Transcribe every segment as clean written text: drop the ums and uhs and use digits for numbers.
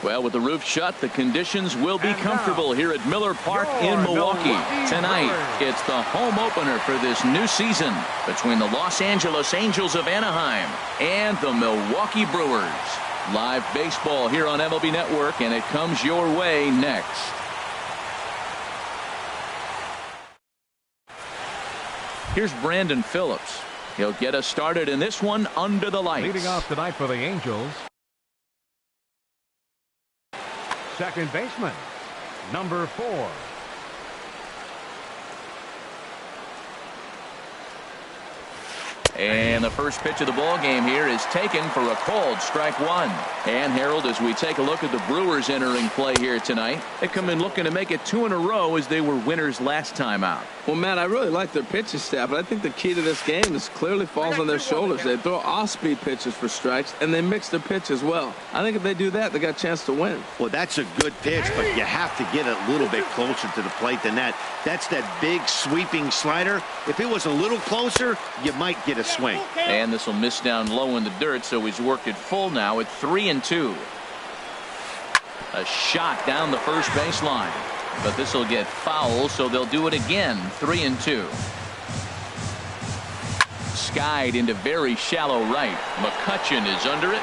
Well, with the roof shut, the conditions will be comfortable here at Miller Park in Milwaukee. Tonight, it's the home opener for this new season between the Los Angeles Angels of Anaheim and the Milwaukee Brewers. Live baseball here on MLB Network, and it comes your way next. Here's Brandon Phillips. He'll get us started in this one under the lights. Leading off tonight for the Angels, second baseman, number 4. And the first pitch of the ball game here is taken for a called strike one. And Harold, as we take a look at the Brewers entering play here tonight, they come in looking to make it 2 in a row as they were winners last time out. Well, Matt, I really like their pitching staff, but I think the key to this game is clearly falls on their shoulders. They throw off-speed pitches for strikes, and they mix their pitch as well. I think if they do that, they got a chance to win. Well, that's a good pitch, but you have to get a little bit closer to the plate than that. That's that big sweeping slider. If it was a little closer, you might get a swing. And this will miss down low in the dirt, so he's worked it full now at 3-2. A shot down the first baseline, but this will get foul, so they'll do it again. 3-2. Skied into very shallow right. McCutchen is under it.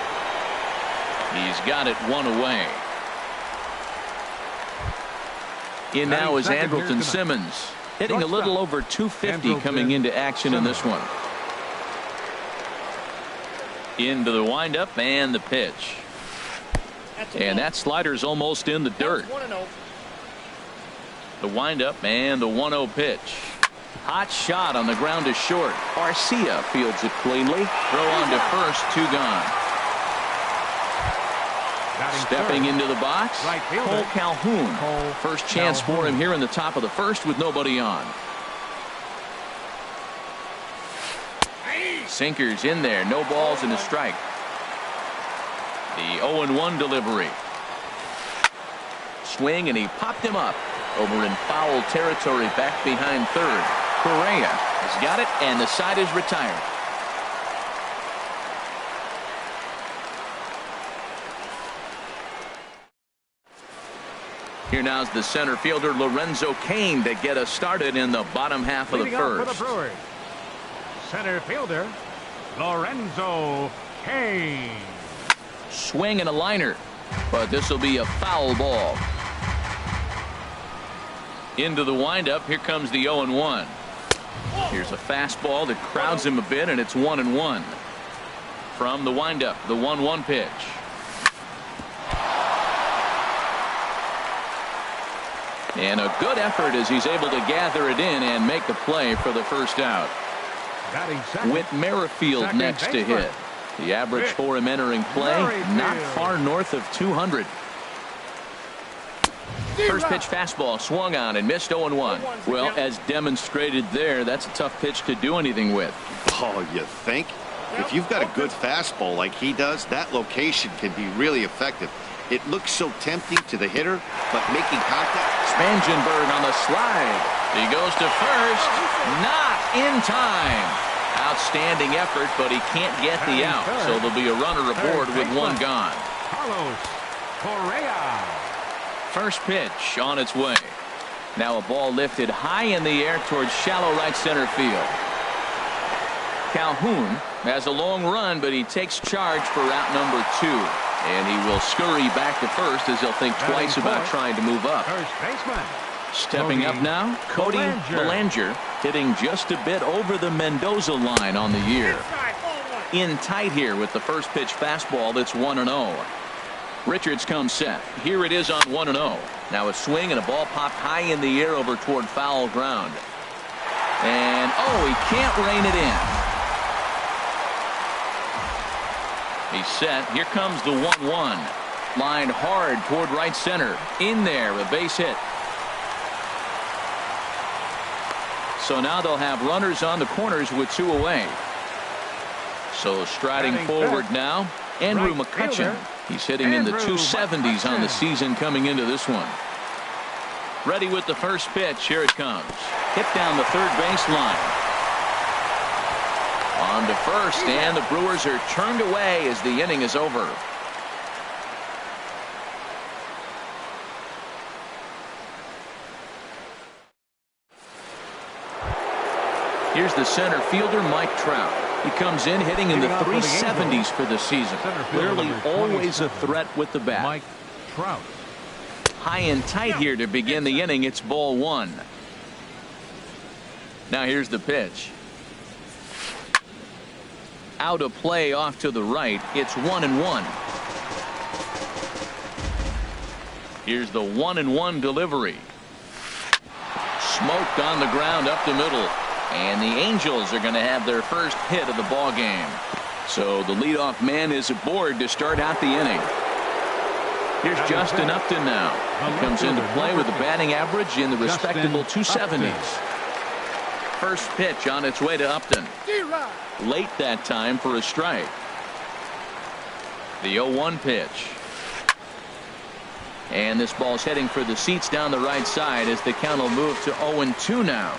He's got it 1 away. In now is Andrelton Simmons, hitting a little over 250 coming into action in this one. Into the windup and the pitch. And that slider's almost in the dirt. The windup and the 1-0 pitch. Hot shot on the ground is short. Garcia fields it cleanly. Throw on to first, 2 gone. Stepping into the box, Cole Calhoun. First chance for him here in the top of the first with nobody on. Sinkers in there, no balls and a strike. The 0-1 delivery. Swing, and he popped him up over in foul territory back behind third. Correa has got it, and the side is retired. Here now's the center fielder Lorenzo Cain to get us started in the bottom half of the first. For the Brewers, center fielder Lorenzo Cain. Swing and a liner, but this will be a foul ball. Into the windup, here comes the 0-1. Here's a fastball that crowds him a bit, and it's 1-1. From the windup, the 1-1 pitch. And a good effort as he's able to gather it in and make the play for the first out. Whit Merrifield next to hit. The average for him entering play, not far north of 200. First pitch fastball swung on and missed 0-1. Well, as demonstrated there, that's a tough pitch to do anything with. Oh, you think? If you've got a good fastball like he does, that location can be really effective. It looks so tempting to the hitter, but making contact. Spangenberg on the slide. He goes to first. Not in time. Outstanding effort, but he can't get the out. So there'll be a runner aboard with 1 gone. Carlos Correa. First pitch on its way. Now a ball lifted high in the air towards shallow right center field. Calhoun has a long run, but he takes charge for route number 2. And he will scurry back to first as he'll think twice about trying to move up. First baseman. Stepping up now, Cody Bellinger, hitting just a bit over the Mendoza line on the year. In tight here with the first pitch fastball that's 1-0. Richards comes set. Here it is on 1-0. Now a swing and a ball popped high in the air over toward foul ground. And oh, he can't rein it in. He's set. Here comes the 1-1. Lined hard toward right center. In there, a base hit. So now they'll have runners on the corners with 2 away. So striding forward now, Andrew McCutchen. He's hitting in the 270s on the season coming into this one. Ready with the first pitch. Here it comes. Hit down the third base line. On to first, and the Brewers are turned away as the inning is over. Here's the center fielder, Mike Trout. He comes in hitting in the 370s for the season. Clearly always a threat with the bat. Mike Trout. High and tight here to begin the inning. It's ball one. Now here's the pitch. Out of play off to the right. It's 1-1. Here's the 1-1 delivery. Smoked on the ground up the middle. And the Angels are going to have their first hit of the ball game. So the leadoff man is aboard to start out the inning. Here's Justin Upton now. He comes into play with a batting average in the respectable 270s. First pitch on its way to Upton. Late that time for a strike. The 0-1 pitch. And this ball's heading for the seats down the right side as the count will move to 0-2 now.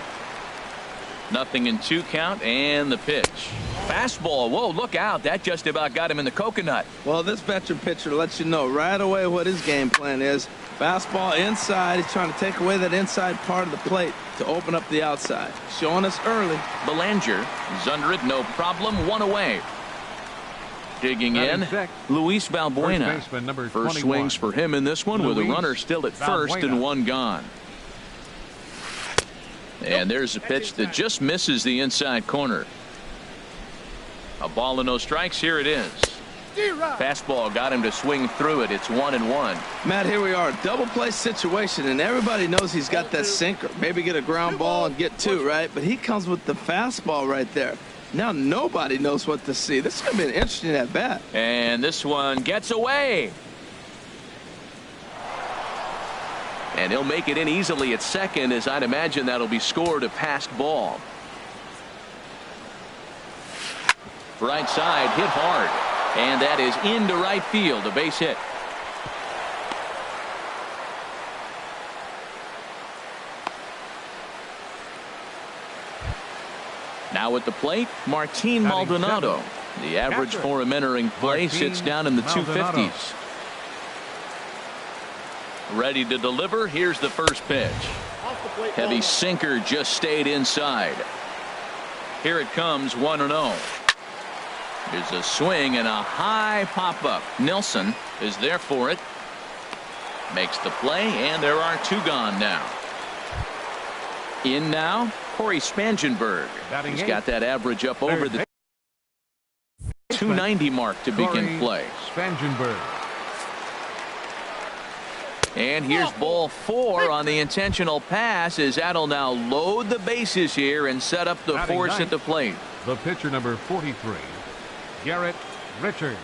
0-2 count and the pitch. Fastball. Whoa, look out. That just about got him in the coconut. Well, this veteran pitcher lets you know right away what his game plan is. Fastball inside. He's trying to take away that inside part of the plate to open up the outside. Showing us early. Belanger is under it. No problem. One away. Digging in, Luis Valbuena. First swings for him in this one with a runner still at first and one gone. And there's a pitch that just misses the inside corner. A ball and no strikes. Here it is. Fastball got him to swing through it. It's 1-1. Matt, here we are. Double play situation, and everybody knows he's got that sinker. Maybe get a ground ball and get two, right? But he comes with the fastball right there. Now nobody knows what to see. This is going to be an interesting at bat. And this one gets away. And he'll make it in easily at second, as I'd imagine that'll be scored a passed ball. Right side hit hard. And that is into right field, a base hit. Now at the plate, Martin Maldonado. The average for him entering play sits down in the 250s. Ready to deliver. Here's the first pitch. Heavy sinker just stayed inside. Here it comes, 1-0. There's a swing and a high pop-up. Nelson is there for it. Makes the play, and there are two gone now. In now, Corey Spangenberg. He's got that average up over the 290 mark to begin play. Spangenberg. And here's ball 4 on the intentional pass, as that'll now load the bases here and set up the force at the plate. The pitcher, number 43, Garrett Richards.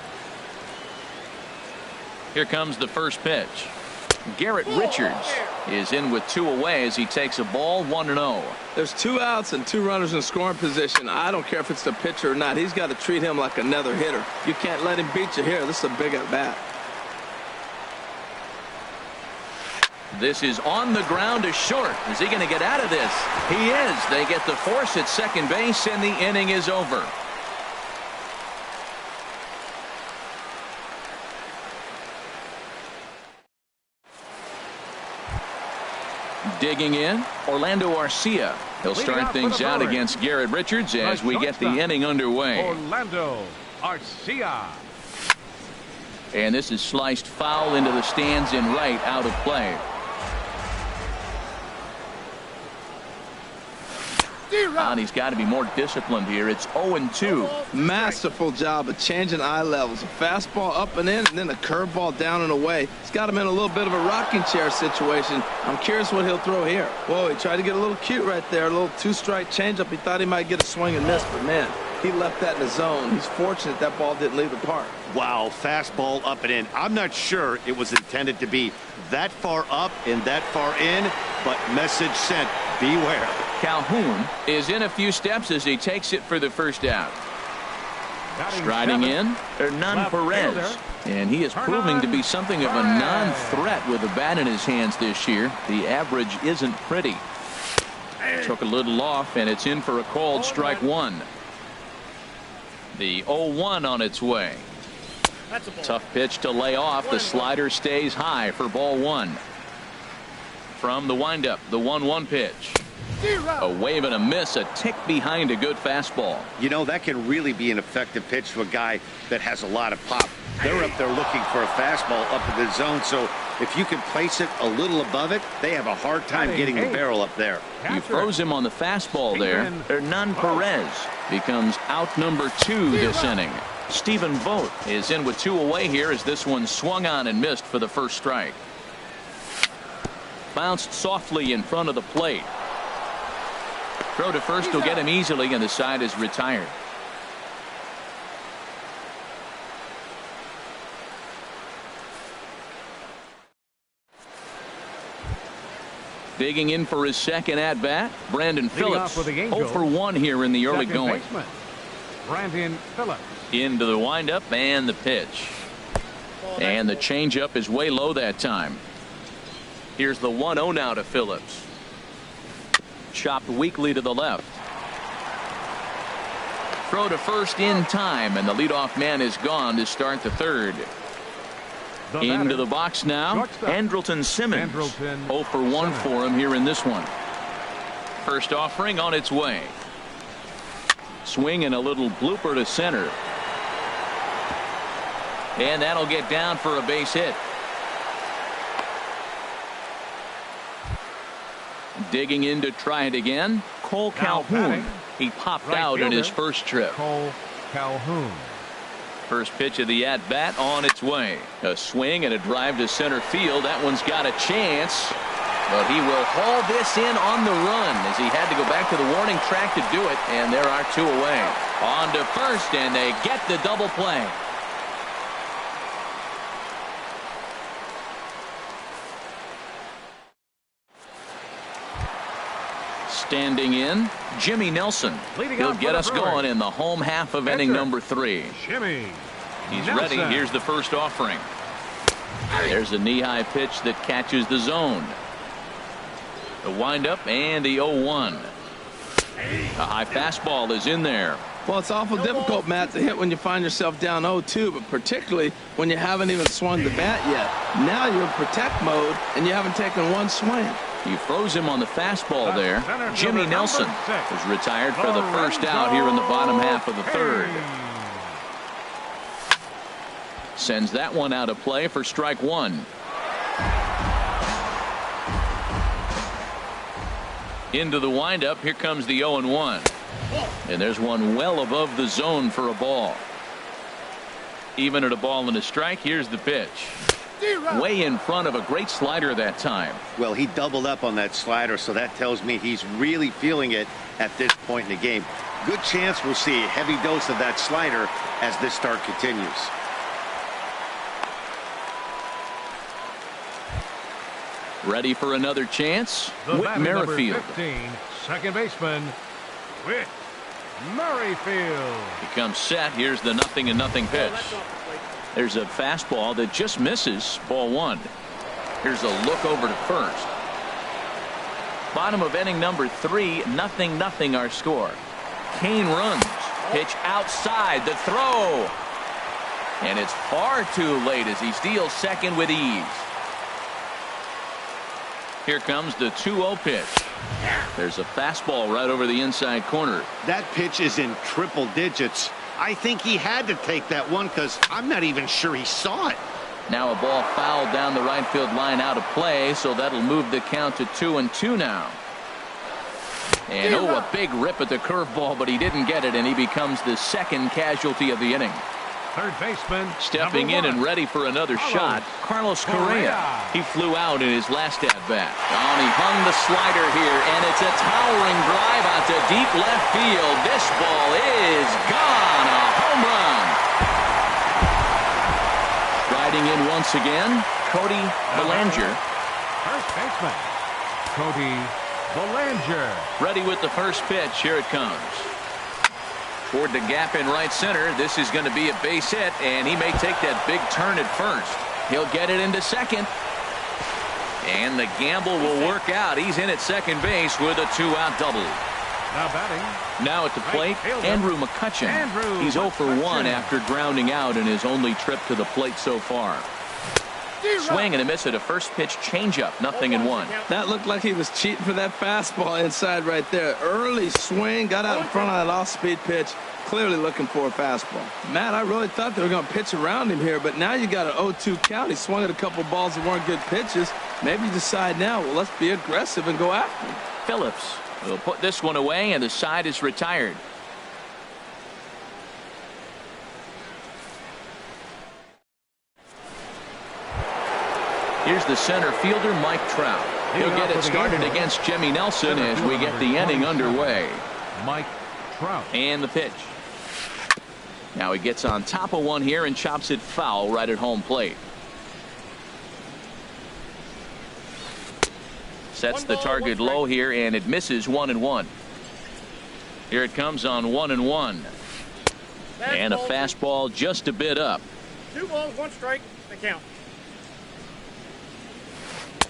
Here comes the first pitch. Garrett Richards is in with two away as he takes a ball, 1-0. There's 2 outs and 2 runners in scoring position. I don't care if it's the pitcher or not. He's got to treat him like another hitter. You can't let him beat you here. This is a big at bat. This is on the ground to short. Is he going to get out of this? He is. They get the force at second base, and the inning is over. Digging in, Orlando Arcia. He'll start things out against Garrett Richards as we get the inning underway. Orlando Arcia. And this is sliced foul into the stands in right, out of play. And he's got to be more disciplined here. It's 0-2. Masterful job of changing eye levels. A fastball up and in, and then a curveball down and away. He's got him in a little bit of a rocking chair situation. I'm curious what he'll throw here. Whoa, he tried to get a little cute right there. A little 2-strike changeup. He thought he might get a swing and miss, but man, he left that in the zone. He's fortunate that ball didn't leave the park. Wow, fastball up and in. I'm not sure it was intended to be that far up and that far in, but message sent, beware. Calhoun is in a few steps as he takes it for the first out. Striding in, Hernan Perez. And he is proving to be something of a non-threat with a bat in his hands this year. The average isn't pretty. Took a little off, and it's in for a called strike one. The 0-1 on its way. Tough pitch to lay off. The slider stays high for ball one. From the windup, the 1-1 pitch. A wave and a miss, a tick behind a good fastball. You know, that can really be an effective pitch to a guy that has a lot of pop. They're up there looking for a fastball up in the zone, so if you can place it a little above it, they have a hard time getting the barrel up there. He froze him on the fastball there. Hernan Perez becomes out number 2 this inning. Stephen Vogt is in with 2 away here as this one swung on and missed for the first strike. Bounced softly in front of the plate. Throw to first will get him easily, and the side is retired. Digging in for his second at bat, Brandon Phillips. 0 for 1 here in the early going. Brandon Phillips. Into the windup and the pitch. And the changeup is way low that time. Here's the 1-0 now to Phillips. Chopped weakly to the left. Throw to first in time, and the leadoff man is gone to start the third. Into the box now, Andrelton Simmons. 0 for 1 for him here in this one. First offering on its way. Swing and a little blooper to center. And that'll get down for a base hit. Digging in to try it again, Cole Calhoun. He popped out in his first trip. Cole Calhoun. First pitch of the at-bat on its way. A swing and a drive to center field. That one's got a chance. But he will haul this in on the run as he had to go back to the warning track to do it. And there are 2 away. On to first, and they get the double play. Standing in, Jimmy Nelson. He'll get us going in the home half of inning number 3. Jimmy. He's ready. Here's the first offering. There's a knee-high pitch that catches the zone. The windup and the 0-1. A high fastball is in there. Well, it's awful difficult, Matt, to hit when you find yourself down 0-2, but particularly when you haven't even swung the bat yet. Now you're in protect mode, and you haven't taken one swing. He froze him on the fastball there. Jimmy Nelson was retired for the first out here in the bottom half of the third. Sends that one out of play for strike 1. Into the windup. Here comes the 0-1. And there's one well above the zone for a ball. Even at a ball and a strike. Here's the pitch. Way in front of a great slider that time. Well, he doubled up on that slider, so that tells me he's really feeling it at this point in the game. Good chance we'll see a heavy dose of that slider as this start continues. Ready for another chance? Whit Merrifield. 15, second baseman, Whit Merrifield. He comes set. Here's the 0-0 pitch. There's a fastball that just misses. Ball 1. Here's a look over to first. Bottom of inning number 3. 0-0 our score. Kane runs. Pitch outside. The throw. And it's far too late as he steals second with ease. Here comes the 2-0 pitch. There's a fastball right over the inside corner. That pitch is in triple digits. I think he had to take that one because I'm not even sure he saw it. Now a ball fouled down the right field line out of play, so that'll move the count to 2-2 now. And a big rip at the curveball, but he didn't get it, and he becomes the second casualty of the inning. Third baseman stepping in and ready for another shot, Carlos Correa. He flew out in his last at-bat. Oh, he hung the slider here, and it's a towering drive out to deep left field. This ball is gone. A home run. Riding in once again, Cody Bellinger. First baseman Cody Bellinger. Ready with the first pitch. Here it comes. Toward the gap in right center. This is going to be a base hit, and he may take that big turn at first. He'll get it into second. And the gamble will work out. He's in at second base with a 2-out double. Now batting. Now at the plate, Andrew McCutchen. He's 0 for 1 after grounding out in his only trip to the plate so far. Swing and a miss at a first pitch changeup. 0-1. That looked like he was cheating for that fastball inside right there. Early swing, got out in front of that off-speed pitch. Clearly looking for a fastball. Matt, I really thought they were going to pitch around him here, but now you got an 0-2 count. He swung at a couple balls that weren't good pitches. Maybe you decide now, well, let's be aggressive and go after him. Phillips will put this one away, and the side is retired. Here's the center fielder, Mike Trout. He'll get it started against Jimmy Nelson as we get the inning underway. Mike Trout. And the pitch. Now he gets on top of one here and chops it foul right at home plate. Sets the target low here, and it misses. 1-1. Here it comes on 1-1. And a fastball just a bit up. 2 balls, 1 strike. The count.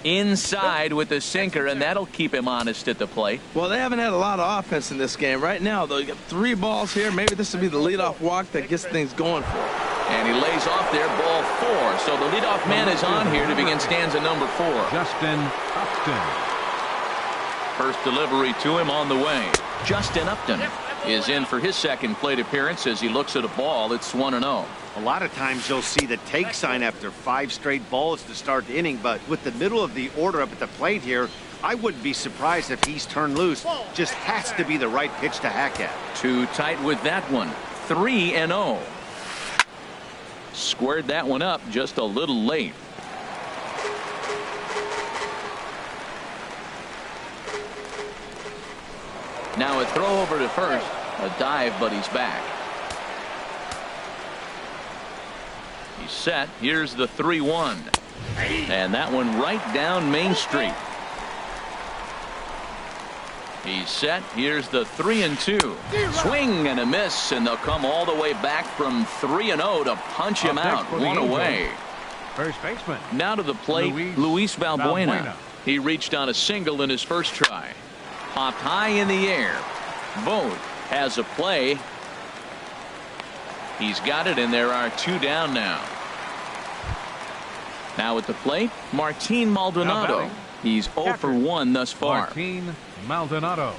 Inside with the sinker, and that'll keep him honest at the plate. Well, they haven't had a lot of offense in this game. Right now, though, you got 3 balls here. Maybe this will be the leadoff walk that gets things going for him. And he lays off there, ball 4. So the leadoff man is on here to begin stanza number 4. Justin Upton. First delivery to him on the way. Justin Upton is in for his second plate appearance as he looks at a ball. It's 1-0. A lot of times you'll see the take sign after 5 straight balls to start the inning, but with the middle of the order up at the plate here, I wouldn't be surprised if he's turned loose. Just has to be the right pitch to hack at. Too tight with that one. 3-0. Squared that one up just a little late. Now a throw over to first. A dive, but he's back. He's set. Here's the 3-1. And that one right down Main Street. He's set. Here's the 3-2. Swing and a miss, and they'll come all the way back from 3-0 to punch him out. 1 away. First baseman. Now to the plate, Luis Valbuena. He reached on a single in his first try. Popped high in the air. Vogt has a play. He's got it, and there are 2 down now. Now at the plate, Martin Maldonado. He's 0 for 1 thus far. Martin Maldonado.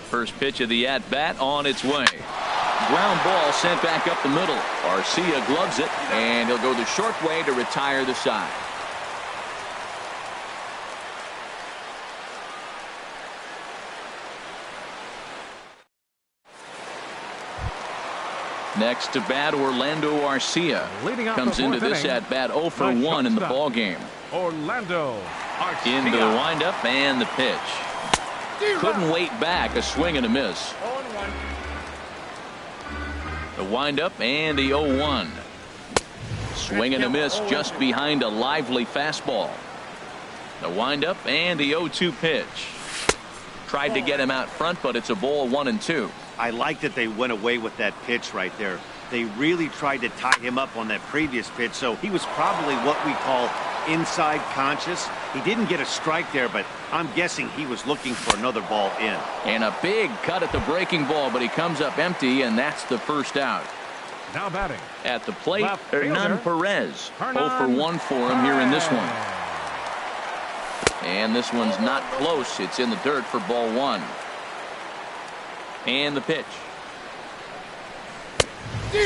First pitch of the at-bat on its way. Ground ball sent back up the middle. Arcia gloves it, and he'll go the short way to retire the side. Next to bat, Orlando Arcia comes into this at bat 0 for 1 in the ball game. Orlando Arcia. Into the windup and the pitch. Couldn't wait back. A swing and a miss. 0-1. The windup and the 0-1. Swing and a miss just behind a lively fastball. The windup and the 0-2 pitch. Tried to get him out front, but it's a ball 1-2. I like that they went away with that pitch right there. They really tried to tie him up on that previous pitch, so he was probably what we call inside conscious. He didn't get a strike there, but I'm guessing he was looking for another ball in. And a big cut at the breaking ball, but he comes up empty, and that's the first out. Now batting. At the plate, Left Hernan fielder, Perez. 0 Hernan for 1 for him here in this one. And this one's not close. It's in the dirt for ball 1. And the pitch.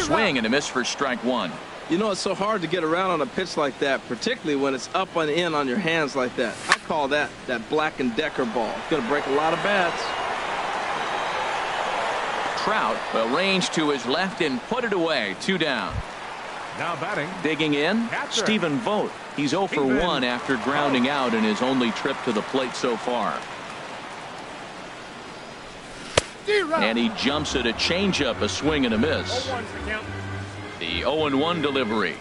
Swing and a miss for strike 1. You know, it's so hard to get around on a pitch like that, particularly when it's up and in on your hands like that. I call that Black & Decker ball. It's going to break a lot of bats. Trout will range to his left and put it away. 2 down. Now batting. Digging in, Catcher. Stephen Vogt. He's 0 for 1 after grounding out in his only trip to the plate so far. And he jumps at a changeup, a swing and a miss. 0-1's the count. The 0-1 delivery.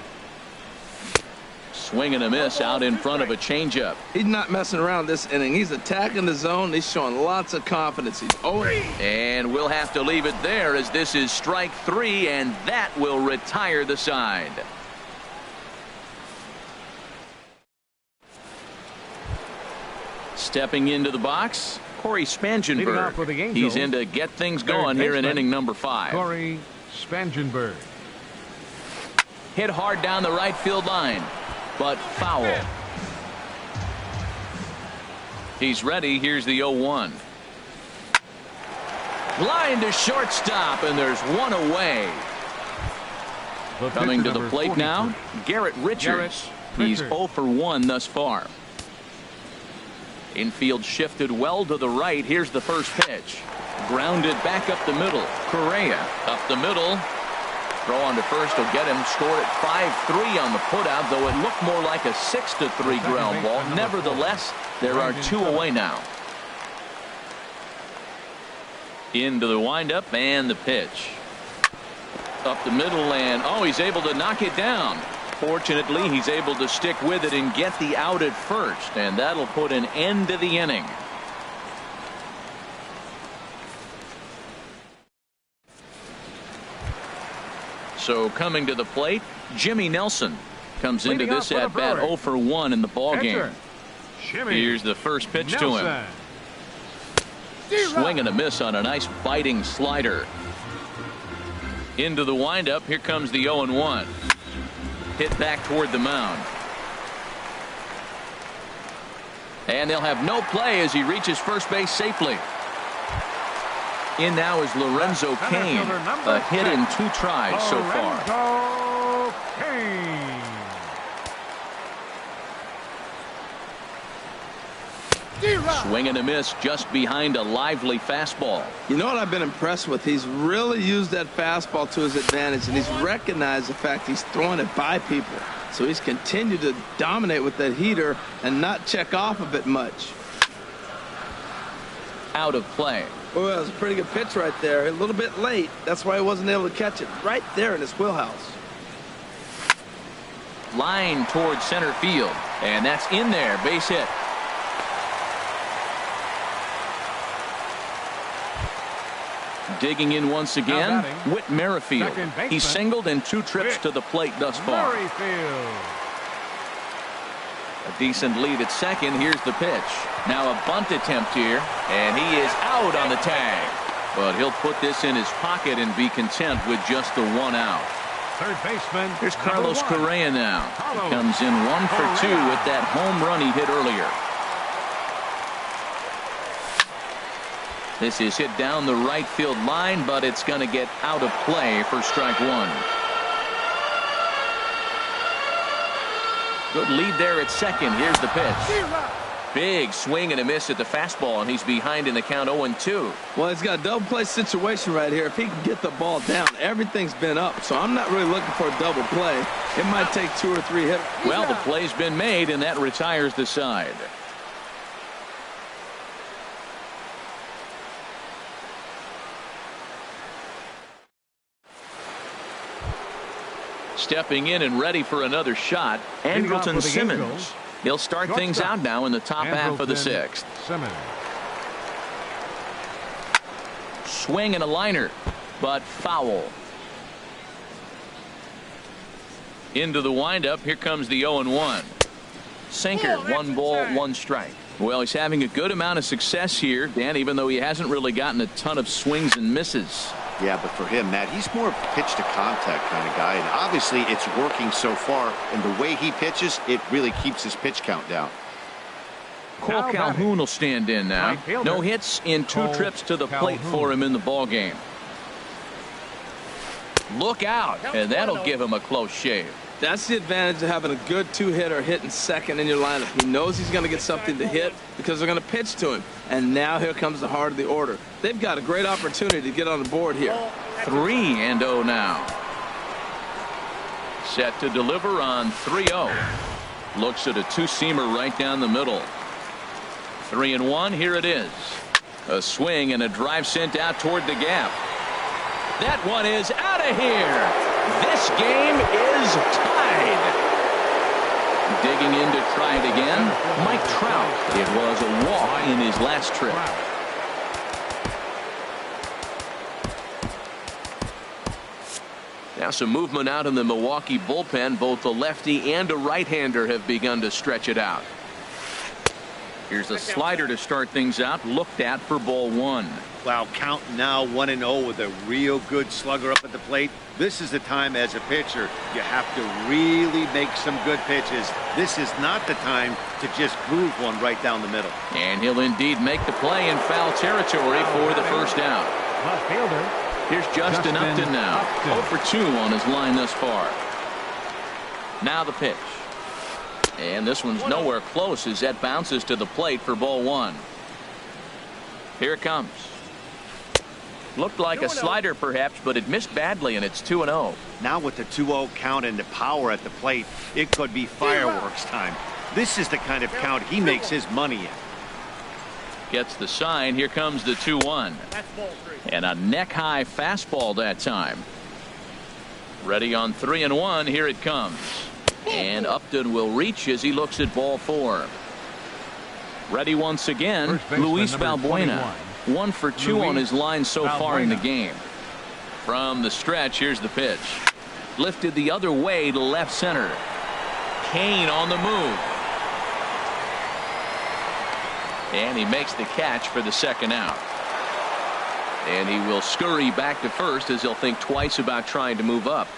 Swing and a miss out in front of a changeup. He's not messing around this inning. He's attacking the zone. He's showing lots of confidence. He's 0. And we'll have to leave it there as this is strike 3, and that will retire the side. Stepping into the box, Corey Leading off for the Spangenberg. Angels, He's in to get things third going here in baseman, inning number 5. Corey Spangenberg. Hit hard down the right field line. but foul. He's ready. Here's the 0-1. Line to shortstop, and there's one away. Coming to the plate now, Garrett Richards. He's 0 for 1 thus far. Infield shifted well to the right. Here's the first pitch. Grounded back up the middle. Correa up the middle. Throw on to first will get him. Score at 5-3 on the putout, though it looked more like a 6-3 ground ball. Nevertheless, there are 2 away now. Into the windup and the pitch. Up the middle, and he's able to knock it down. Fortunately, he's able to stick with it and get the out at first, and that'll put an end to the inning. So coming to the plate, Jimmy Nelson comes into this at bat 0 for 1 in the ball game. Here's the first pitch to him. Swing and a miss on a nice biting slider. Into the windup. Here comes the 0-1. Hit back toward the mound. And they'll have no play as he reaches first base safely. In now is Lorenzo Cain. A hit in 2 tries so far. Swing and a miss just behind a lively fastball. You know what I've been impressed with? He's really used that fastball to his advantage, and he's recognized the fact he's throwing it by people. So he's continued to dominate with that heater and not check off of it much. Out of play. Well, that was a pretty good pitch right there. A little bit late. That's why he wasn't able to catch it. Right there in his wheelhouse. Line towards center field. And that's in there. Base hit. Digging in once again, Whit Merrifield. He singled in 2 trips to the plate thus far. A decent lead at second. Here's the pitch. Now a bunt attempt here, and he is out on the tag. But he'll put this in his pocket and be content with just the 1 out. Third baseman. Here's Carlos Correa now. He comes in 1 for 2 with that home run he hit earlier. This is hit down the right field line, but it's going to get out of play for strike 1. Good lead there at second. Here's the pitch. Big swing and a miss at the fastball, and he's behind in the count 0-2. Well, he's got a double play situation right here. If he can get the ball down, everything's been up. So I'm not really looking for a double play. It might take 2 or 3 hits. Well, the play's been made, and that retires the side. Stepping in and ready for another shot, Andrelton Simmons. He'll start things out now in the top half of the 6th. Swing and a liner, but foul. Into the windup. Here comes the 0-1. Sinker, 1 ball, 1 strike. Well, he's having a good amount of success here, Dan, even though he hasn't really gotten a ton of swings and misses. Yeah, but for him, Matt, he's more of a pitch to contact kind of guy, and obviously it's working so far, and the way he pitches, it really keeps his pitch count down. Cole Calhoun will stand in now. No hits in 2 trips to the plate for him in the ball game. Look out, and that'll give him a close shave. That's the advantage of having a good 2-hitter hitting second in your lineup. He knows he's going to get something to hit because they're going to pitch to him. And now here comes the heart of the order. They've got a great opportunity to get on the board here. 3-0 now. Set to deliver on 3-0. Looks at a 2-seamer right down the middle. 3-1. Here it is. A swing and a drive sent out toward the gap. That one is out of here. This game is tied. Digging in to try it again, Mike Trout. It was a walk in his last trip. Now some movement out in the Milwaukee bullpen. Both a lefty and a right-hander have begun to stretch it out. Here's a slider to start things out, looked at for ball one. Wow, count now 1-0 with a real good slugger up at the plate. This is the time as a pitcher you have to really make some good pitches. This is not the time to just groove one right down the middle. And he'll indeed make the play in foul territory for the first out. Left fielder. Here's Justin Upton now. 0 for 2 on his line thus far. Now the pitch. And this one's nowhere close as that bounces to the plate for ball one. Here it comes. Looked like a slider perhaps, but it missed badly, and it's 2-0. Now with the 2-0 count and the power at the plate, it could be fireworks time. This is the kind of count he makes his money in. Gets the sign. Here comes the 2-1. And a neck-high fastball that time. Ready on 3-1. Here it comes. And Upton will reach as he looks at ball four. Ready once again, Luis Valbuena. 1 for 2 on his line so far in the game. From the stretch, here's the pitch. Lifted the other way to left center. Kane on the move. And he makes the catch for the second out. And he will scurry back to first as he'll think twice about trying to move up.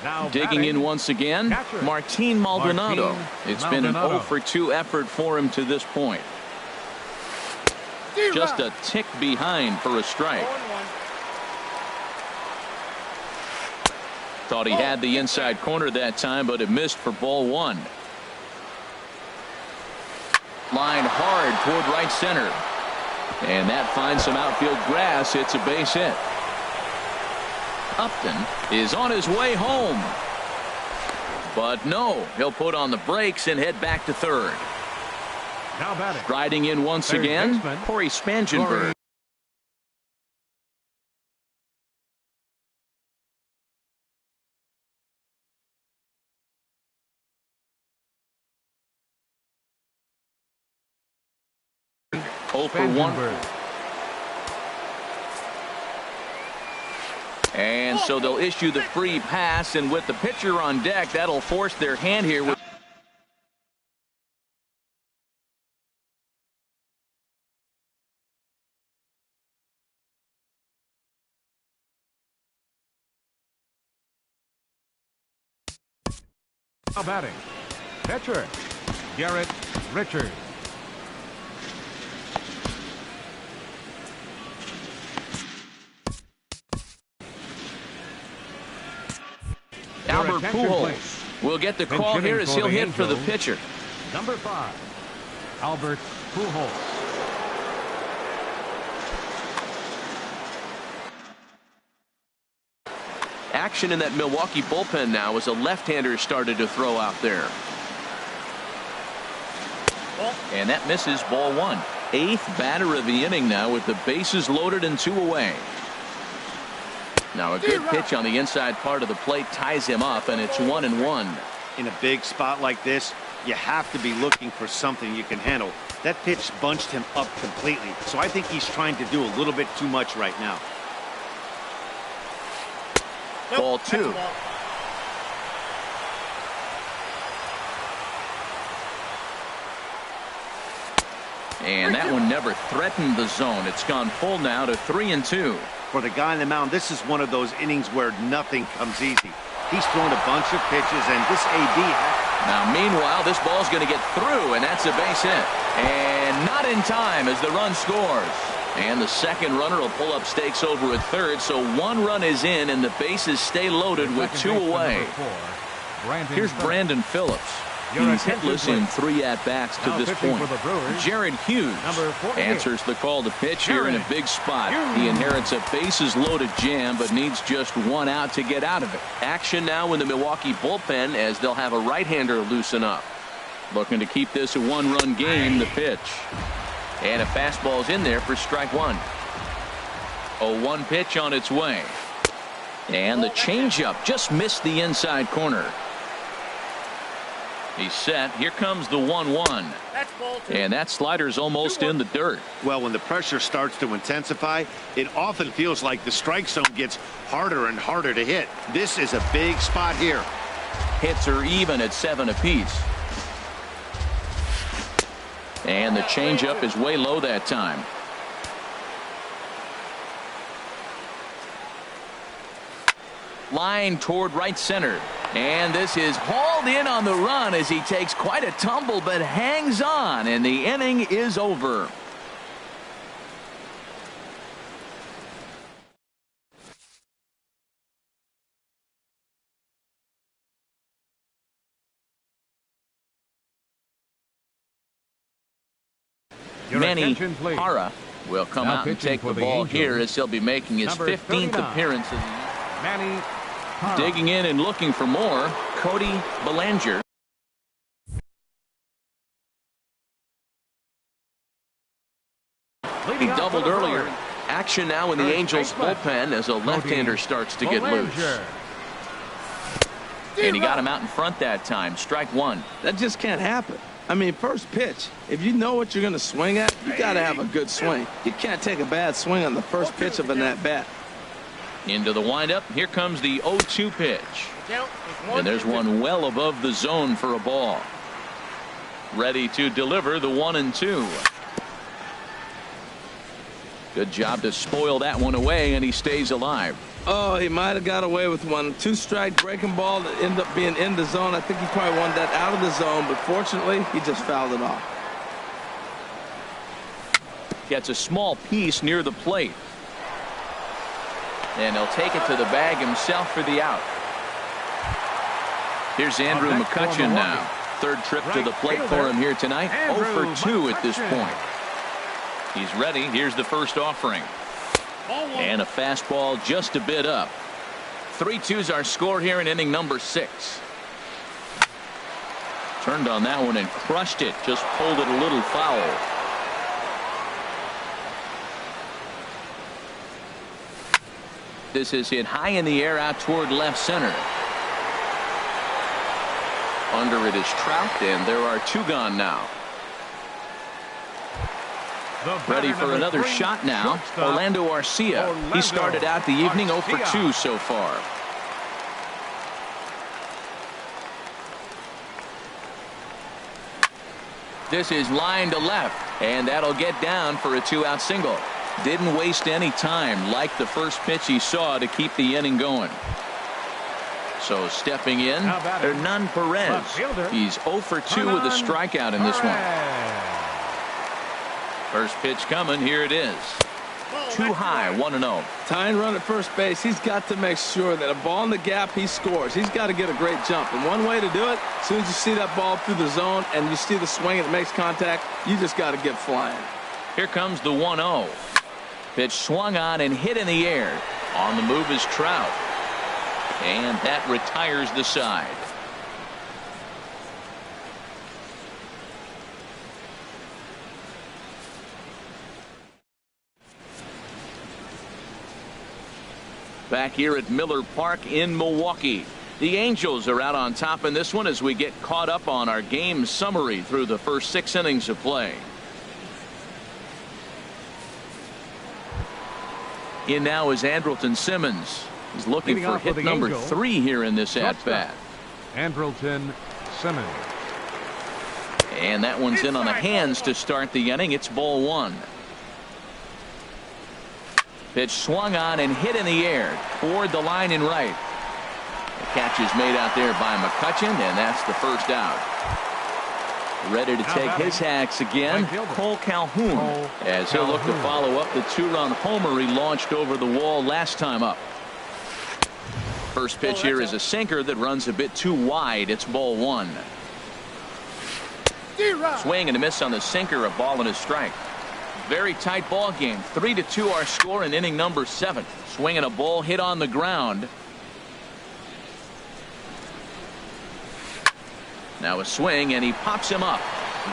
Now digging in once again, Martin Maldonado. It's been an 0 for 2 effort for him to this point. Just a tick behind for a strike. Thought he had the inside corner that time, but it missed for ball one. Line hard toward right center. And that finds some outfield grass. It's a base hit. Upton is on his way home. But no, he'll put on the brakes and head back to third. Now batting. Riding in once again, Corey Spangenberg. For 1. And so they'll issue the free pass, and with the pitcher on deck, that'll force their hand here. With now batting, pitcher Garrett Richards. Albert Pujols will get the call here as he'll hit for the pitcher. Number 5, Albert Pujols. Action in that Milwaukee bullpen now as a left-hander started to throw out there. And that misses ball one. 8th batter of the inning now with the bases loaded and 2 away. Now a good pitch on the inside part of the plate ties him up, and it's 1-1. In a big spot like this, you have to be looking for something you can handle. That pitch bunched him up completely, so I think he's trying to do a little bit too much right now. Ball 2. And that one never threatened the zone. It's gone full now to 3-2. For the guy on the mound, this is one of those innings where nothing comes easy. He's thrown a bunch of pitches, and this AD. Now, meanwhile, this ball's going to get through, and that's a base hit. And not in time as the run scores. And the second runner will pull up stakes over at third, so 1 run is in, and the bases stay loaded with 2 away. Here's Brandon Phillips. He's hitless in 3 at-bats to this point. Jared Hughes answers the call to pitch here in a big spot. He inherits a bases-loaded jam, but needs just 1 out to get out of it. Action now in the Milwaukee bullpen as they'll have a right-hander loosen up. Looking to keep this a 1-run game, the pitch. And a fastball's in there for strike 1. A 1 pitch on its way. And the changeup just missed the inside corner. He's set. Here comes the 1-1. And that slider's almost in the dirt. Well, when the pressure starts to intensify, it often feels like the strike zone gets harder and harder to hit. This is a big spot here. Hits are even at 7 apiece. And the changeup is way low that time. Line toward right center. And this is hauled in on the run as he takes quite a tumble but hangs on, and the inning is over. Manny Parra will come out and take the ball here as he'll be making his 15th appearance. Manny Parra. Digging in and looking for more, Cody Bellinger. He doubled earlier. Action now in the Angels bullpen as a left-hander starts to get loose. And he got him out in front that time. Strike one. That just can't happen. I mean, first pitch, if you know what you're going to swing at, you got to have a good swing. You can't take a bad swing on the first pitch of an at-bat. Into the windup. Here comes the 0-2 pitch. And there's one well above the zone for a ball. Ready to deliver the 1-2. Good job to spoil that one away, and he stays alive. Oh, he might have got away with one. 2-strike breaking ball that ended up being in the zone. I think he probably wanted that out of the zone, but fortunately, he just fouled it off. Gets a small piece near the plate. And he'll take it to the bag himself for the out. Here's Andrew McCutchen now. Third trip to the plate for him here tonight. 0 for 2 at this point. He's ready. Here's the first offering. And a fastball just a bit up. 3-2's our score here in inning number 6. Turned on that one and crushed it. Just pulled it a little foul. This is hit high in the air out toward left center. Under it is Trout, and there are 2 gone now. Ready for another shot now. Orlando Arcia. He started out the evening 0 for 2 so far. This is line to left, and that'll get down for a 2-out single. Didn't waste any time like the first pitch he saw to keep the inning going. So stepping in, Hernan Perez. He's 0 for 2 with a strikeout in this one. First pitch coming. Here it is. Too high. 1-0. Tying run at first base. He's got to make sure that a ball in the gap, he scores. He's got to get a great jump. And one way to do it, as soon as you see that ball through the zone and you see the swing and it makes contact, you just got to get flying. Here comes the 1-0. Pitch swung on and hit in the air. On the move is Trout. And that retires the side. Back here at Miller Park in Milwaukee. The Angels are out on top in this one as we get caught up on our game summary through the first 6 innings of play. In now is Andrelton Simmons. He's looking for hit number 3 here in this at-bat. Andrelton Simmons. And that one's in on the hands to start the inning. It's ball 1. Pitch swung on and hit in the air toward the line and right. The catch is made out there by McCutchen, and that's the first out. Ready to take his hacks again, Cole Calhoun, as he'll look to follow up the 2-run homer he launched over the wall last time up. First pitch here is a sinker that runs a bit too wide. It's ball 1. Swing and a miss on the sinker, a ball and a strike. Very tight ball game. 3-2 our score in inning number 7. Swinging a ball hit on the ground. Now a swing, and he pops him up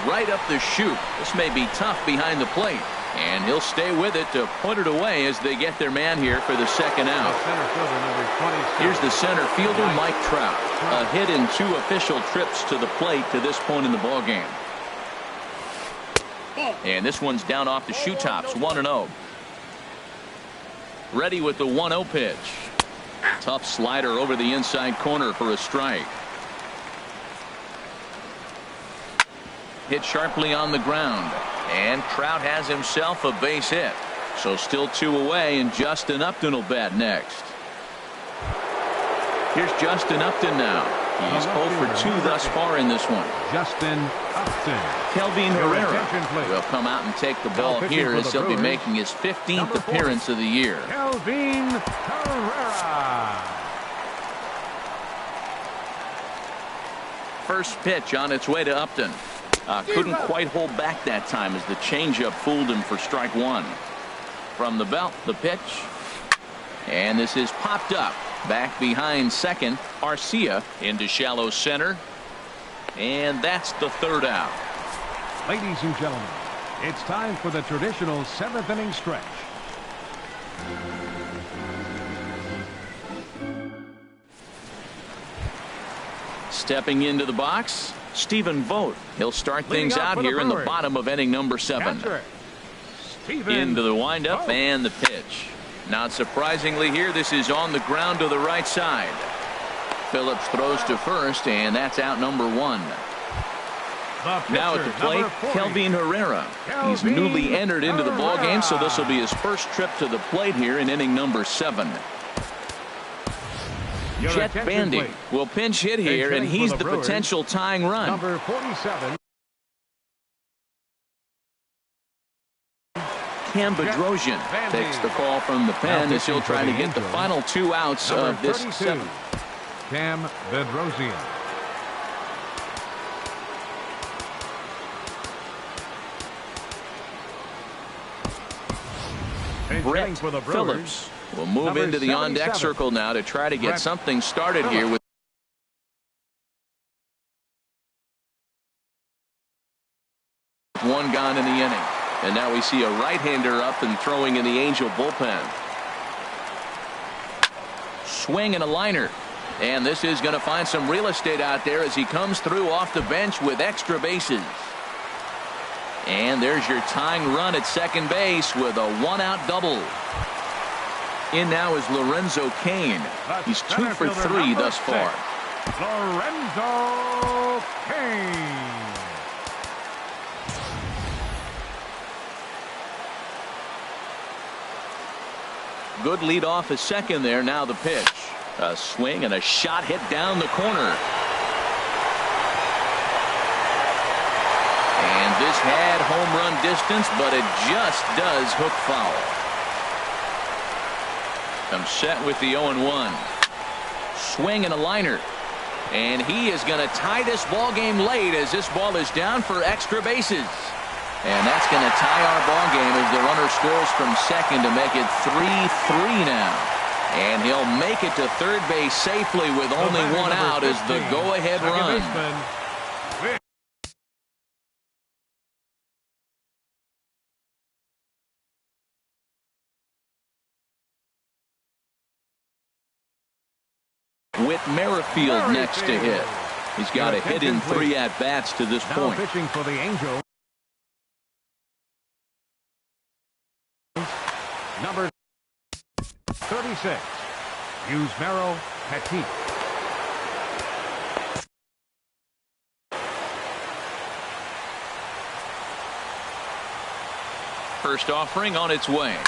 right up the chute. This may be tough behind the plate, and he'll stay with it to put it away as they get their man here for the second out. Here's the center fielder, Mike Trout. A hit in 2 official trips to the plate to this point in the ball game. And this one's down off the shoe tops. 1-0. Ready with the 1-0 pitch. Tough slider over the inside corner for a strike. hit sharply on the ground, and Trout has himself a base hit. So still 2 away, and Justin Upton will bat next. Here's Justin Upton now. He's 0 for 2 thus far in this one. Justin Upton. Kelvin Herrera will come out and take the ball here as he'll be making his 15th appearance of the year. Kelvin Herrera. First pitch on its way to Upton. Couldn't quite hold back that time as the changeup fooled him for strike 1. From the belt, the pitch. And this is popped up. Back behind second. Arcia into shallow center. And that's the 3rd out. Ladies and gentlemen, it's time for the traditional 7th inning stretch. Stepping into the box, Stephen Vogt. He'll start things out here in the bottom of inning number 7. Into the windup and the pitch. Not surprisingly here, this is on the ground to the right side. Phillips throws to first, and that's out number 1. Now at the plate, Kelvin Herrera. He's newly entered into the ballgame, so this will be his first trip to the plate here in inning number 7. Jet Bandy will pinch hit here, and he's the potential tying run. Number 47. Cam Bedrosian takes the call from the pen as he'll try to get the final 2 outs of this 7th. Cam Bedrosian. Brett Phillips will move into the on-deck circle now to try to get something started here with one gone in the inning. And now we see a right-hander up and throwing in the Angel bullpen. Swing and a liner. And this is going to find some real estate out there as he comes through off the bench with extra bases. And there's your tying run at second base with a 1-out double. In now is Lorenzo Cain. He's 2 for 3 thus far. Lorenzo Cain. Good lead off at second there. Now the pitch. A swing and a shot hit down the corner. And this had home run distance, but it just does hook foul. I'm set with the 0-1. Swing and a liner. And he is going to tie this ball game late as this ball is down for extra bases. And that's going to tie our ball game as the runner scores from second to make it 3-3 now. And he'll make it to third base safely with only 1 out as the go-ahead run. Whit Merrifield next to hit. He's got a hit in 3 at-bats to this point. Pitching for the Angels. Number 36, Yusmeiro Petit. First offering on its way.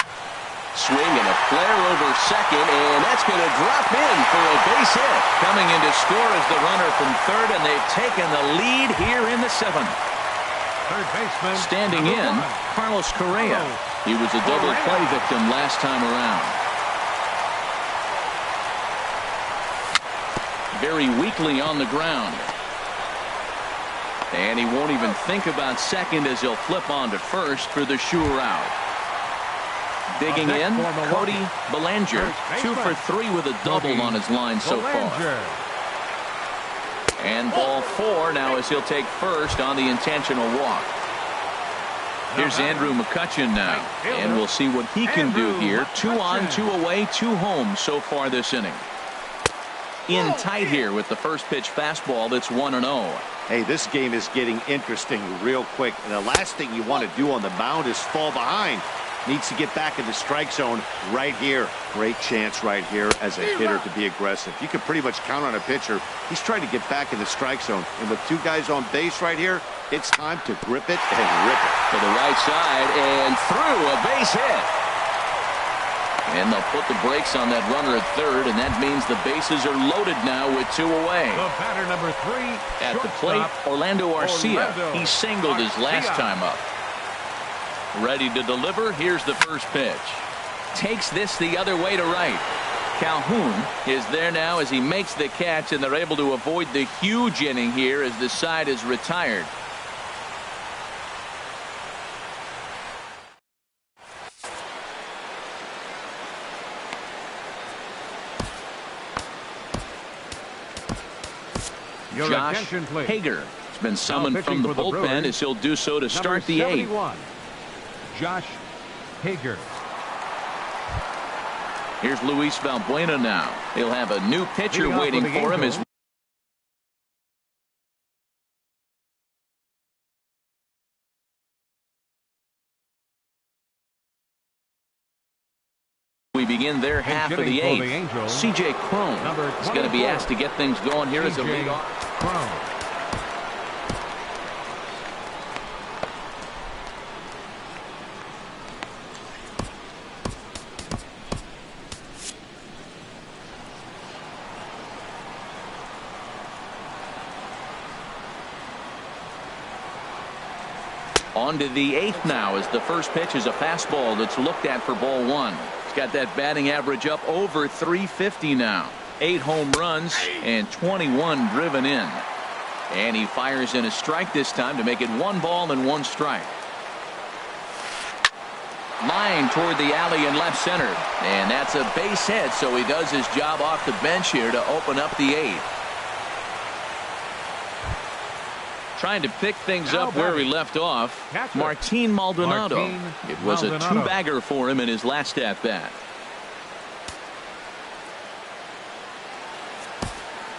Swing and a flare over second, and that's going to drop in for a base hit. Coming in to score is the runner from third, and they've taken the lead here in the 7th. Third baseman standing in, Carlos Correa. He was a double play victim last time around. Very weakly on the ground. And he won't even think about second as he'll flip on to first for the sure out. Digging in, Cody Bellinger, 2 for 3 with a double on his line so far. And ball 4 now as he'll take first on the intentional walk. Here's Andrew McCutchen now, and we'll see what he can do here. 2 on, 2 away, 2 home so far this inning. In tight here with the first pitch fastball that's 1-0. Hey, this game is getting interesting real quick, and the last thing you want to do on the mound is fall behind. Needs to get back in the strike zone right here. Great chance right here as a hitter to be aggressive. You can pretty much count on a pitcher. He's trying to get back in the strike zone. And with two guys on base right here, it's time to grip it and rip it. To the right side and through, a base hit. And they'll put the brakes on that runner at third, and that means the bases are loaded now with 2 away. The batter number 3, at the plate, Orlando Arcia. He singled his last time up. Ready to deliver. Here's the first pitch. Takes this the other way to right. Calhoun is there now as he makes the catch, and they're able to avoid the huge inning here as the side is retired. Josh Hager has been summoned from the bullpen as he'll do so to start the 8th. Josh Hager. Here's Luis Valbuena now. He'll have a new pitcher waiting for him as we begin their half of the 8th. C.J. Cron is going to be asked to get things going here as a leadoff. On to the 8th now as the first pitch is a fastball that's looked at for ball 1. He's got that batting average up over 350 now. 8 home runs and 21 driven in. And he fires in a strike this time to make it 1 ball and 1 strike. Line toward the alley in left center. And that's a base hit, so he does his job off the bench here to open up the 8th. Trying to pick things up where we left off. Martin Maldonado. It was a 2-bagger for him in his last at-bat.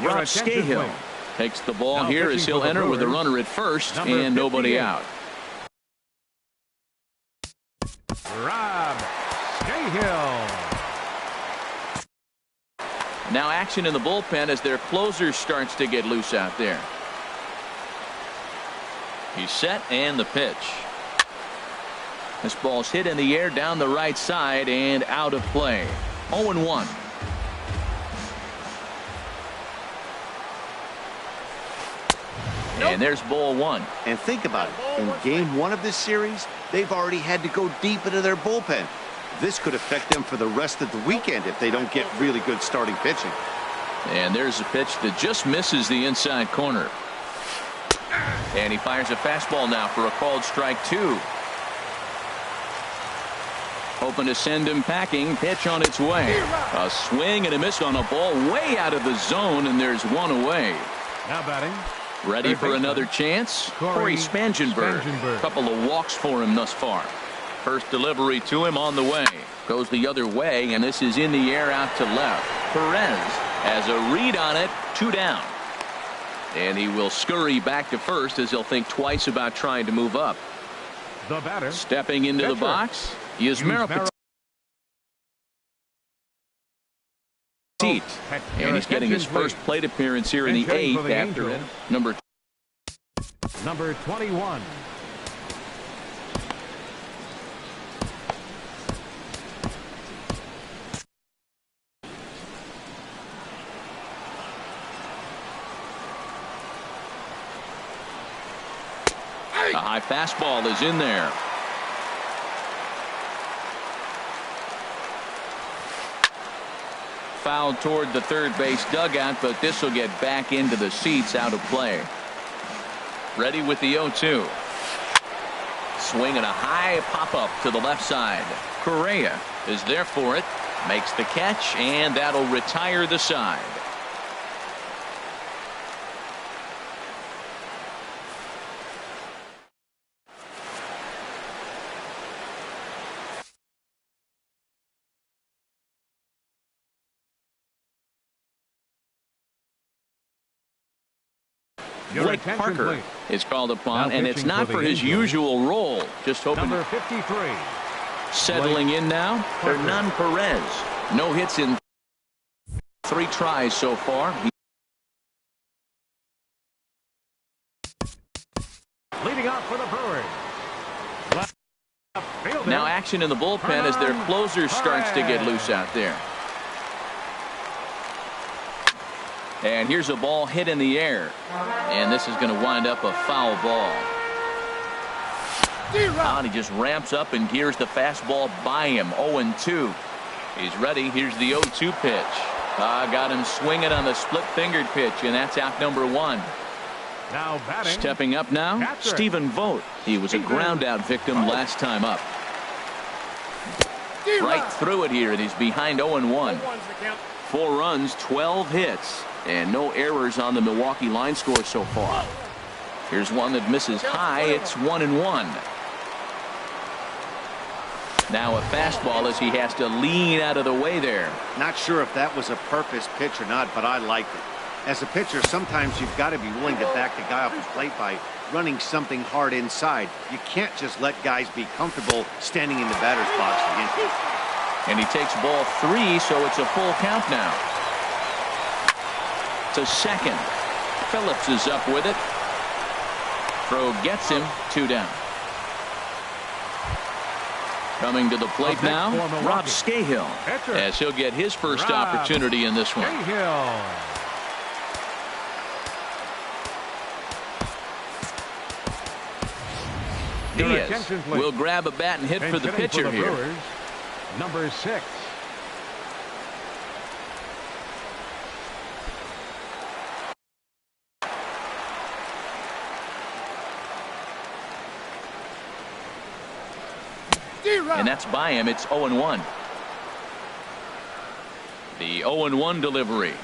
Rob Scahill takes the ball here as he'll enter with a runner at first and nobody out. Rob Scahill. Now action in the bullpen as their closer starts to get loose out there. He's set and the pitch. This ball's hit in the air down the right side and out of play. 0-1. And there's ball 1. And think about it. In game 1 of this series, they've already had to go deep into their bullpen. This could affect them for the rest of the weekend if they don't get really good starting pitching. And there's a pitch that just misses the inside corner. And he fires a fastball now for a called strike 2. Hoping to send him packing. Pitch on its way. A swing and a miss on a ball way out of the zone, and there's 1 away. Now batting. Ready for another chance? Corey Spangenberg. A couple of walks for him thus far. First delivery to him on the way. Goes the other way, and this is in the air out to left. Perez has a read on it. 2 down. And he will scurry back to first as he'll think twice about trying to move up. The batter. Stepping into the box. Yusmeiro Petit. And he's getting his first plate appearance here in the 8th after number 21. A high fastball is in there. Fouled toward the third base dugout, but this will get back into the seats out of play. Ready with the 0-2. Swing and a high pop-up to the left side. Correa is there for it. Makes the catch, and that'll retire the side. Blake Parker is called upon, and it's not for his usual role. Just hoping. Number 53. Settling in now, Hernan Perez. No hits in 3 tries so far. Leading off for the Brewers. Now action in the bullpen as their closer starts to get loose out there. And here's a ball hit in the air. And this is going to wind up a foul ball. And he just ramps up and gears the fastball by him. 0-2. He's ready. Here's the 0-2 pitch. Got him swinging on the split-fingered pitch, and that's out number 1. Now batting. Stepping up now, catcher. Stephen Vogt. He was a ground-out victim last time up. Right through it here, and he's behind 0-1. 4 runs, 12 hits, and no errors on the Milwaukee line score so far. Here's one that misses high. It's 1-1. Now a fastball as he has to lean out of the way there. Not sure if that was a purpose pitch or not, but I liked it. As a pitcher, sometimes you've got to be willing to back the guy off the plate by running something hard inside. You can't just let guys be comfortable standing in the batter's box against you. And he takes ball 3, so it's a full count now. To second. Phillips is up with it. Throw gets him. 2 down. Coming to the plate now, Rob Scahill, as he'll get his first opportunity in this one. Diaz will grab a bat and hit for the pitcher here. Brewers, number 6. And that's by him. It's 0-1. The 0-1 delivery.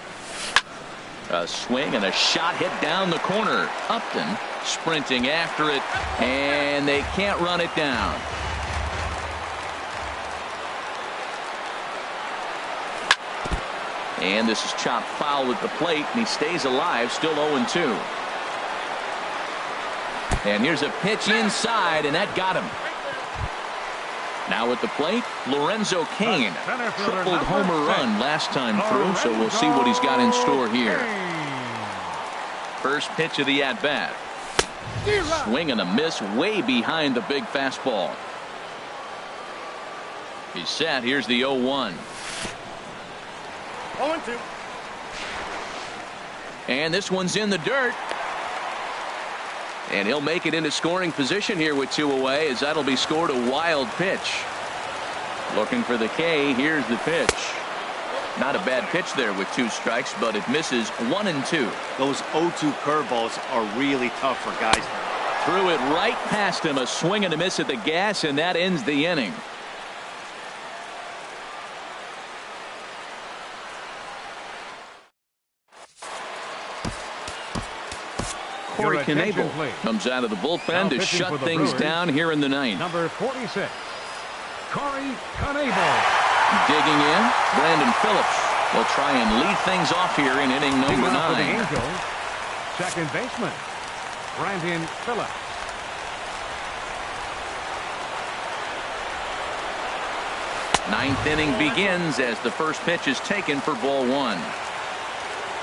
A swing and a shot hit down the corner. Upton sprinting after it, and they can't run it down. And this is chopped foul at the plate, and he stays alive, still 0-2. And here's a pitch inside, and that got him. Now at the plate, Lorenzo Cain. Tripled homer run last time through, so we'll see what he's got in store here. First pitch of the at-bat. Swing and a miss way behind the big fastball. He's set. Here's the 0-1. 0-2. And this one's in the dirt. And he'll make it into scoring position here with 2 away, as that'll be scored a wild pitch. Looking for the K. Here's the pitch. Not a bad pitch there with 2 strikes, but it misses 1-2. Those 0-2 curveballs are really tough for guys. Threw it right past him. A swing and a miss at the gas, and that ends the inning. Corey Knebel comes out of the bullpen to shut things down here in the 9th. Number 46, Corey Knebel. Digging in, Brandon Phillips will try and lead things off here in inning number 9. For the Angels, second baseman, Brandon Phillips. Ninth inning begins as the first pitch is taken for ball 1.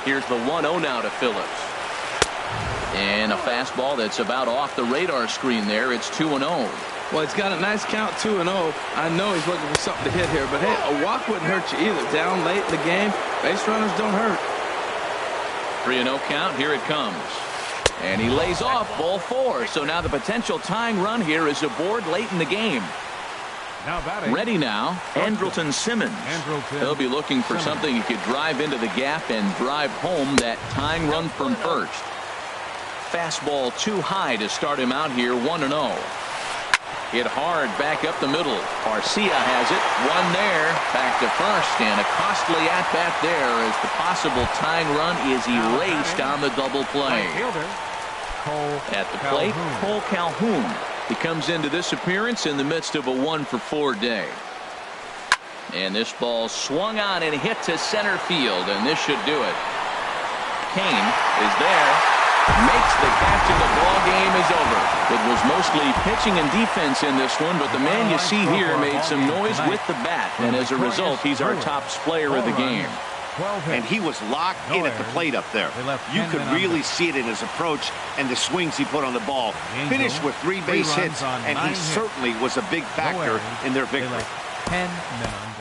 Here's the 1-0 now to Phillips. And a fastball that's about off the radar screen there. It's 2-0. Well, he's got a nice count, 2-0. I know he's looking for something to hit here, but hey, a walk wouldn't hurt you either. Down late in the game, base runners don't hurt. 3-0 count. Here it comes. And he lays off ball 4. So now the potential tying run here is aboard late in the game. Now batting. Ready now, Andrelton Simmons. He'll be looking for something he could drive into the gap and drive home that tying run from first. Fastball too high to start him out here. 1-0. Hit hard back up the middle. Garcia has it. One there. Back to first, and a costly at-bat there as the possible tying run is erased on the double play. At the plate, Cole Calhoun. He comes into this appearance in the midst of a 1-for-4 day. And this ball swung on and hit to center field, and this should do it. Cain is there. Makes the catch, and the ball game is over. With was mostly pitching and defense in this one, but the man you see here made some noise with the bat, and as a result, he's our top player of the game. And he was locked in at the plate up there. You could really see it in his approach and the swings he put on the ball. Finished with 3 base hits, and he certainly was a big factor in their victory. 10 men on